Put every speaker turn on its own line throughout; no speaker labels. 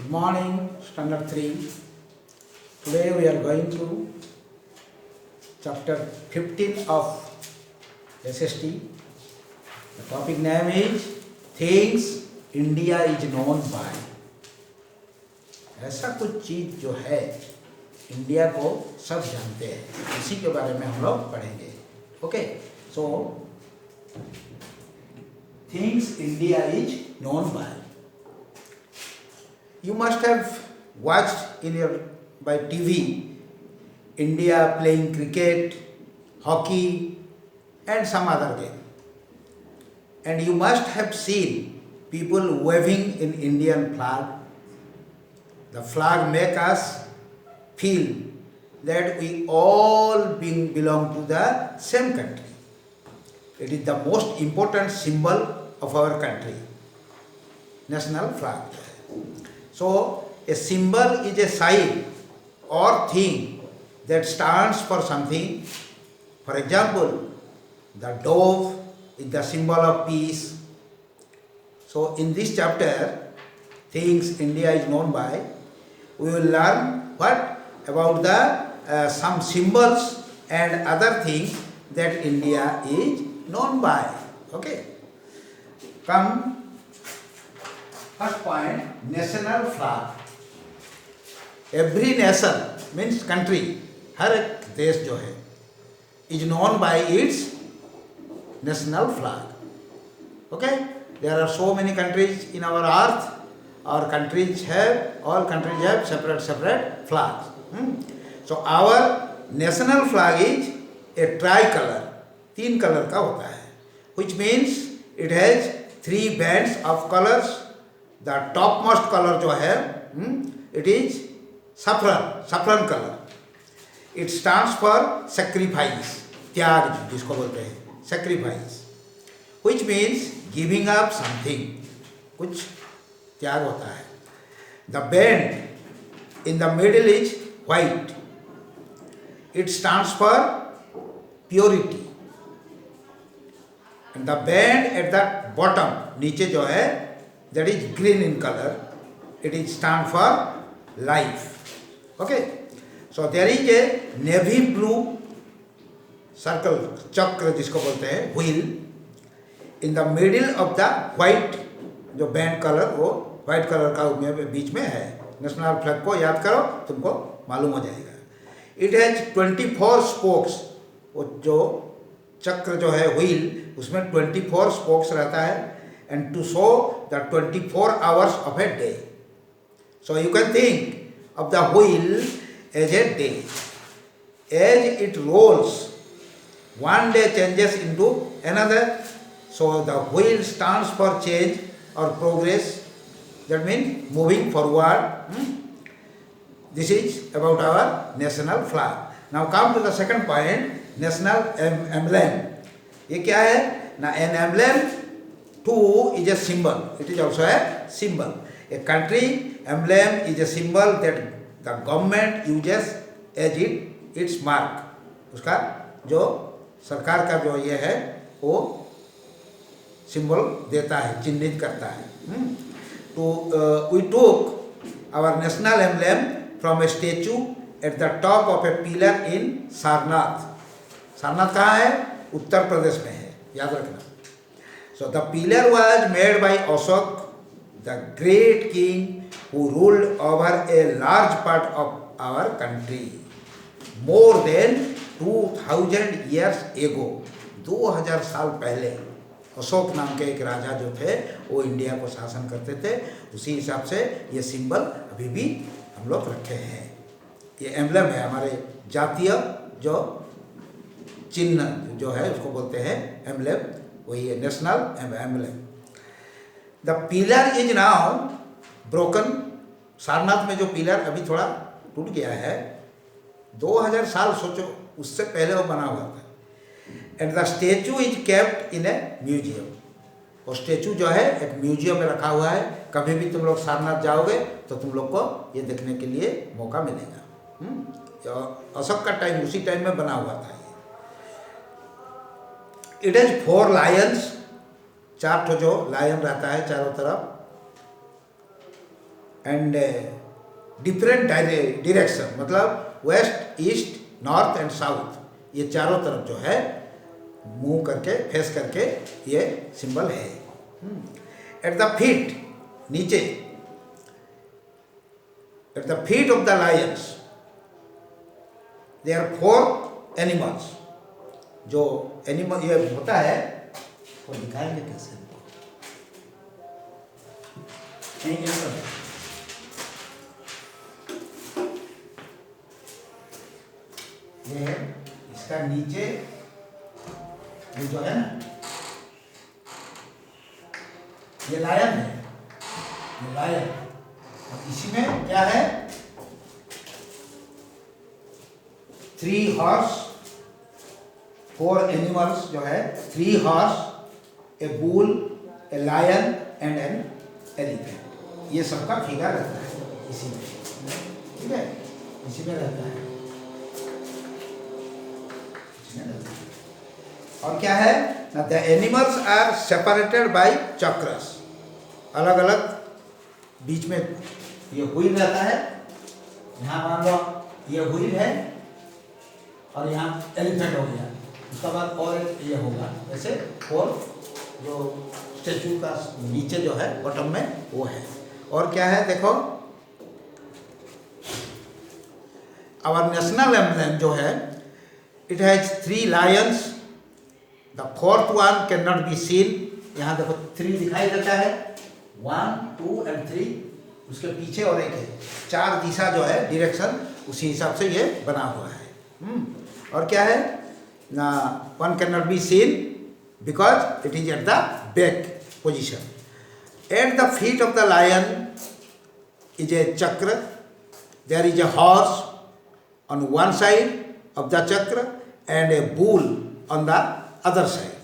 Good morning, Standard 3. Today we are going to chapter 15 of SST. The topic name is Things India is known by. ऐसा कुछ चीज जो है India को सब जानते हैं, इसी के बारे में हम लोग पढ़ेंगे. Okay, so things India is known bye. You must have watched by TV India playing cricket, hockey and some other game. And you must have seen people waving in Indian flag. The flag makes us feel that we all belong to the same country. It is the most important symbol of our country, national flag. So, a symbol is a sign or thing that stands for something. For example, the dove is the symbol of peace. So, in this chapter, Things India is known by, we will learn what about the some symbols and other things that India is known by. Okay. Come. First point, national flag. Every nation means country, हर एक देश जो है is known by its national flag. Okay, there are so many countries in our earth. All countries have separate flags. So our national flag is a tricolor, तीन colour का होता है, which means it has three bands of colors. The topmost color जो है, it is saffron color. It stands for sacrifice, त्याग जिसको बोलते हैं, sacrifice, which means giving up something, कुछ त्याग होता है. The band in the middle is white. It stands for purity. And the band at the bottom, नीचे जो है, that is green in color. It is stand for life. Okay. So there is a navy blue circle, चक्र जिसको बोलते हैं, wheel. In the middle of the white, जो band color वो white color का बीच में है. नेशनल फ्लैग को याद करो, तुमको मालूम हो जाएगा. It has 24 spokes. वो जो चक्र जो है wheel, उसमें 24 spokes रहता है. And to show the 24 hours of a day. So you can think of the wheel as a day. As it rolls, one day changes into another. So the wheel stands for change or progress. That means moving forward. This is about our national flag. Now come to the second point, national emblem. ये क्या है? Now an emblem too is a symbol. It is also a symbol. A country emblem is a symbol that the government uses as its mark. उसका जो सरकार का जो ये है वो symbol देता है, चिन्हित करता है. We took our national emblem from a statue at the top of a pillar in Sarnath. Sarnath कहाँ है? उत्तर प्रदेश में है, याद रखना. So the pillar was made by Ashok, the great king who ruled over a large part of our country more than 2000 years ago. 2000 साल पहले अशोक नाम के एक राजा जो थे वो इंडिया को शासन करते थे. उसी हिसाब से ये सिंबल अभी भी हम लोग रखे हैं. ये एम्बलम है, हमारे जातीय जो चिन्ह जो है उसको बोलते हैं एम्बलम. वही है national emblem. The pillar is now broken. Sarnath में जो पिलर अभी थोड़ा टूट गया है, 2000 साल सोचो उससे पहले वो बना हुआ था. And the statue is kept in A museum. और स्टेचू जो है एक म्यूजियम में रखा हुआ है. कभी भी तुम लोग सारनाथ जाओगे तो तुम लोग को ये देखने के लिए मौका मिलेगा. अशोक का टाइम उसी टाइम में बना हुआ था. It has 4 lions, 4 ठो जो लायन रहता है चारों तरफ. एंड डिफरेंट डायरेक्शन, मतलब west, east, north and south, ये चारों तरफ जो है मूव करके, फेस करके ये सिंबल है। एट द फीट, नीचे, at the feet of the lions there are 4 animals. जो एनिमल ये होता है वो दिखाएंगे कैसे, ये है इसका नीचे, ये जो है ना, ये लायन है, ये लायन, और इसी में क्या है, 3 हॉर्स, 4 एनिमल्स जो है, 3 horse, a bull, a lion and an elephant, ये सबका फिगर रहता है इसी में, ठीक है, इसी में रहता है। और क्या है ना, the animals are separated by chakras, अलग अलग बीच में ये व्हील रहता है, यहाँ मान लो ये व्हील है और यहाँ एलिफेंट हो गया, उसके बाद और एक ये होगा ऐसे, और जो स्टेचू का नीचे जो है बॉटम में वो है। और क्या है देखो, आवर नेशनल एम्ब्लेम जो है, it has 3 Lions, the 4th one can not be scene, यहाँ देखो 3 दिखाई देता है, 1, 2 एंड 3, उसके पीछे और एक है, 4 दिशा जो है डायरेक्शन, उसी हिसाब से ये बना हुआ है। और क्या है ना, 1 can not be seen because it is at the back position. At the feet of the lion is a chakra, there is a horse on one side of the chakra and a bull on the other side.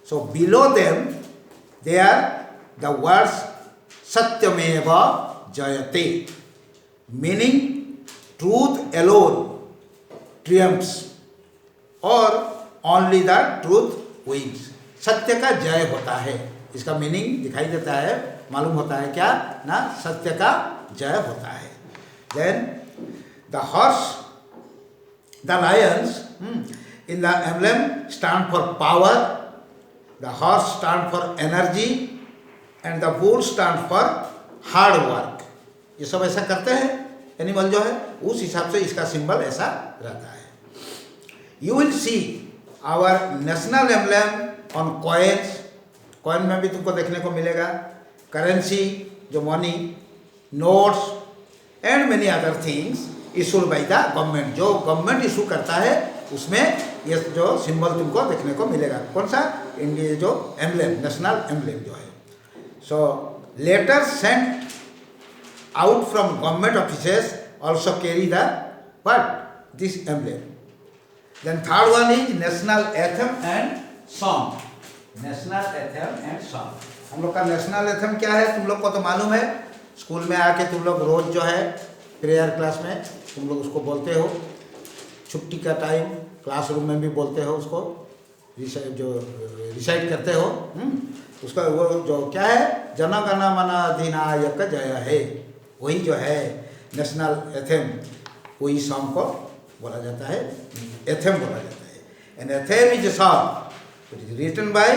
So below them there are the words Satyameva Jayate, meaning truth alone triumphs or only the truth wins. सत्य का जय होता है, इसका meaning दिखाई देता है, मालूम होता है क्या ना, सत्य का जय होता है। Then the horse, the lions in the emblem stand for power, the horse stand for energy and the bull stand for hard work. ये सब ऐसा करते हैं एनिमल जो है, उस हिसाब से इसका सिंबल ऐसा रहता है। You will see our national emblem on coins, coin में भी तुमको देखने को मिलेगा, करेंसी जो money, notes and many other things issued by the government, जो गवर्नमेंट इशू करता है उसमें ये जो सिंबल तुमको देखने को मिलेगा। कौन सा, इंडिया जो एम्ब्लेम, नेशनल एम्ब्लेम जो है। So letter sent out from government offices also carry the what, this emblem. Then third one is national anthem and song, national anthem and song. हम लोग का नेशनल एंथम क्या है तुम लोग को तो मालूम है, स्कूल में आके तुम लोग रोज जो है प्रेयर क्लास में तुम लोग उसको बोलते हो, छुट्टी का टाइम क्लासरूम में भी बोलते हो उसको, जो रिसाइट करते हो, उसका वो जो क्या है, जन गण मन अधिनायक जय है, वही जो है नेशनल एंथम, वही सॉन्ग को बोला जाता है, एंथम बोला जाता है। And anthem is a song, it is written by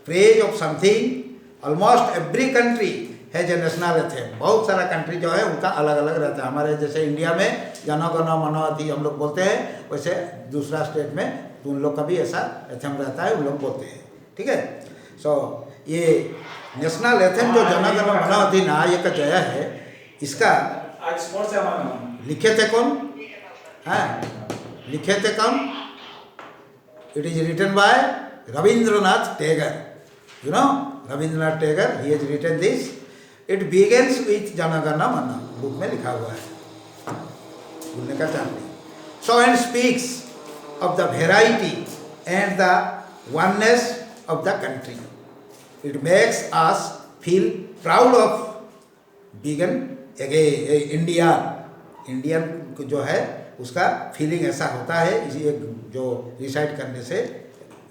praise of something. Almost every country है जो नेशनल एंथम, बहुत सारा कंट्री जो है उनका अलग अलग रहता है। हमारे जैसे इंडिया में जन गण मन अधि हम लोग बोलते हैं, वैसे दूसरा स्टेट में तो उन लोग का भी ऐसा एंथम रहता है, उन लोग बोलते हैं, ठीक है। सो ये नेशनल एंथम जो जन गण मन अधिनायक जय है, इसका लिखे थे कौन, हाँ लिखे थे कौन, it is written by Rabindranath Tagore, you know Rabindranath Tagore, he has written this. It begins with Jana Gana मन, बुक में लिखा हुआ है, बोलने का चाह नहीं। So and speaks of the variety and the oneness of the country, it makes us feel proud of बिगन इंडिया। इंडियन जो है उसका फीलिंग ऐसा होता है, इसी एक जो रिसाइट करने से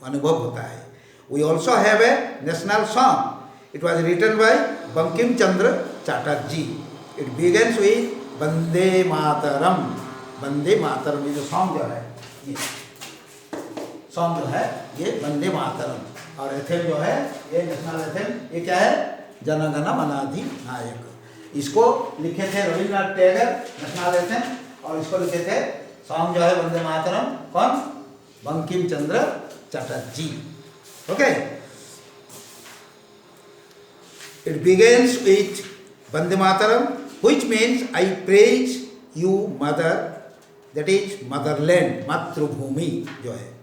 अनुभव होता है। We also have a national song, it was written by Bankim Chandra Chatterjee, it begins with Vande Mataram. Vande Mataram ये जो सॉन्ग जो है, ये सॉन्ग जो है ये वंदे मातरम। और एथेम जो है ये नेशनल एथेम, ये क्या है, जन गण मन अधिनायक। इसको लिखे थे रविन्द्रनाथ टैगोर नेशनल एथेम, और इसको लिखे थे सॉन्ग जो है वंदे मातरम, कौन, Bankim Chandra Chatterjee. Okay, it begins with Vande Mataram which means I praise you mother, that is motherland, मातृभूमि जो है।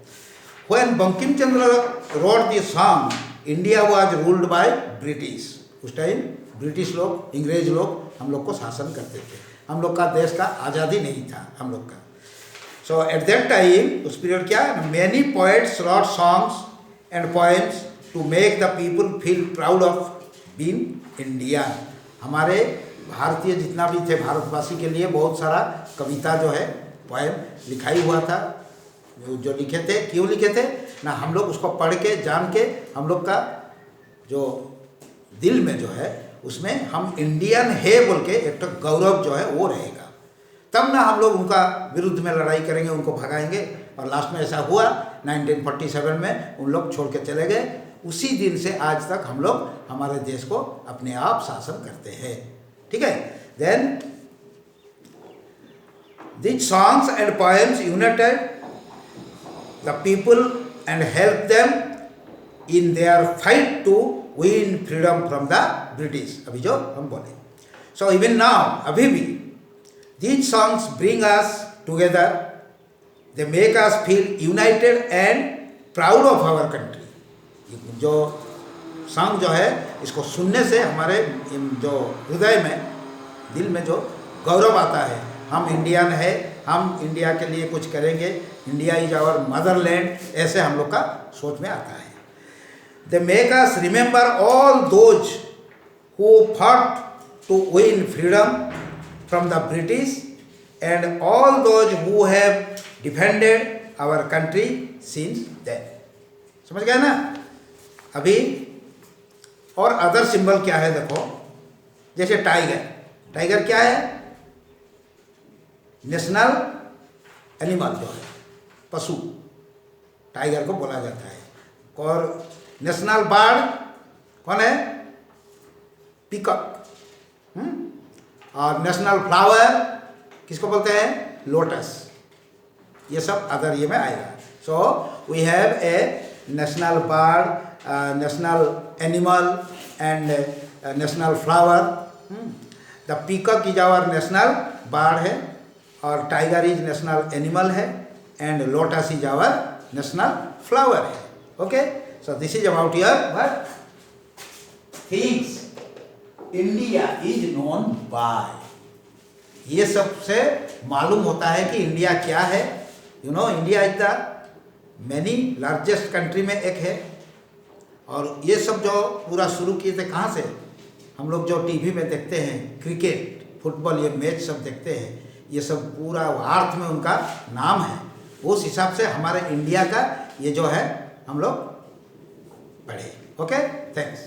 When Bankim Chandra wrote this song, India was ruled by British। उस टाइम ब्रिटिश लोग, अंग्रेज लोग हम लोग को शासन करते थे, हम लोग का देश का आज़ादी नहीं था हम लोग का। सो एट दैट टाइम, उस पीरियड क्या, many poets wrote songs and poems to make the people feel proud of being Indian. हमारे भारतीय जितना भी थे, भारतवासी के लिए बहुत सारा कविता जो है, पोएम लिखाई हुआ था, जो लिखे थे। क्यों लिखे थे ना, हम लोग उसको पढ़ के जान के हम लोग का जो दिल में जो है उसमें हम इंडियन है बोल के एक तो गौरव जो है वो रहेगा, तब ना हम लोग उनका विरुद्ध में लड़ाई करेंगे, उनको भगाएंगे। और लास्ट में ऐसा हुआ 1947 में उन लोग छोड़ के चले गए। उसी दिन से आज तक हम लोग हमारे देश को अपने आप शासन करते हैं। ठीक है, then these songs and poems united the people and helped them in their fight to win freedom from the British। अभी जो हम बोले, so even now, अभी भी these songs bring us together, they make us feel united and proud of our country। जो song जो है इसको सुनने से हमारे जो हृदय में, दिल में जो गौरव आता है, हम इंडियन है, हम इंडिया के लिए कुछ करेंगे, इंडिया इज आवर मदरलैंड, ऐसे हम लोग का सोच में आता है। They make us remember all those who fought to win freedom from the British and all those who have defended our country since then. समझ गए ना। अभी और अदर सिंबल क्या है देखो, जैसे टाइगर, टाइगर क्या है, नेशनल एनिमल जो है, पशु, टाइगर को बोला जाता है। और नेशनल बर्ड कौन है, पीकॉक। और नेशनल फ्लावर किसको बोलते हैं, लोटस। ये सब अदर ये में आएगा। So we have a national bird, national animal and national flower. The peacock is our national bird है, और टाइगर इज नेशनल एनिमल है, and lotus is our national flower है। Okay, so this is about your what things India is known by. ये सब से मालूम होता है कि इंडिया क्या है। You know, India is the many largest country में एक है। और ये सब जो पूरा शुरू किए थे कहाँ से, हम लोग जो टीवी में देखते हैं, क्रिकेट, फुटबॉल, ये मैच सब देखते हैं, ये सब पूरा अर्थ में उनका नाम है। उस हिसाब से हमारे इंडिया का ये जो है हम लोग पढ़े। Okay, thanks.